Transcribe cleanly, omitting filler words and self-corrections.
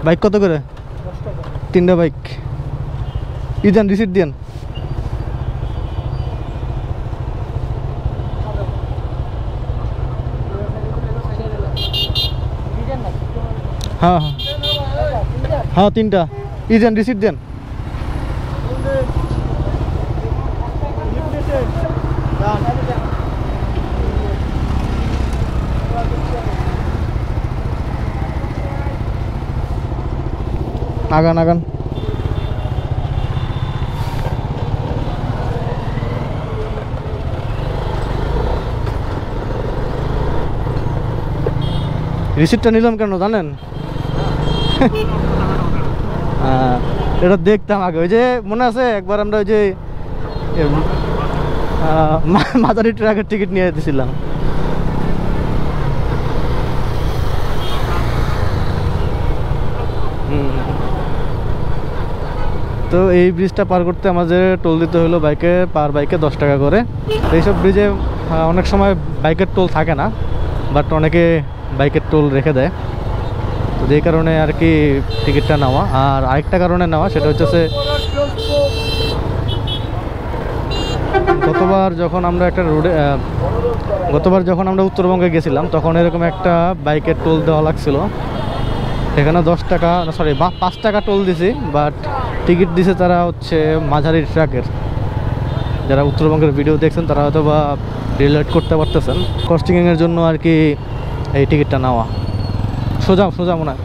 Bike কত করে? 3টা বাইক। ই দেন, রিসিট দেন। হ্যাঁ হ্যাঁ হ্যাঁ 3টা। ই দেন, রিসিট দেন। আগান আগান। রিসিপ্টটা নিলাম কেন জানেন? এটা দেখতাম আগে, ওই যে মনে আছে একবার আমরা ওই যে মাদারি ট্রাকের টিকিট নিয়ে দিয়েছিলাম। তো এই ব্রিজটা পার করতে আমাদের টোল দিতে হলো বাইকে, পার বাইকে 10 টাকা করে। এইসব ব্রিজে অনেক সময় বাইকের টোল থাকে না, বাট অনেকে বাইকের টোল রেখে দেয়, তো যেই কারণে আর কি টিকিটটা নেওয়া। আর আরেকটা কারণে নেওয়া, সেটা হচ্ছে গতবার যখন আমরা উত্তরবঙ্গে গেছিলাম, তখন এরকম একটা বাইকের টোল দেওয়া লাগছিল। এখানে 10 টাকা, সরি 5 টাকা টোল দিছি, বাট টিকিট দিছে তারা হচ্ছে মাঝারি ট্রাকের। যারা উত্তরবঙ্গের ভিডিও দেখছেন তারা হয়তো বা রিলেট করতে পারতেছেন। কস্টিংয়ের জন্য আর কি এই টিকিটটা নেওয়া। সোজা সোজা মনে হয়।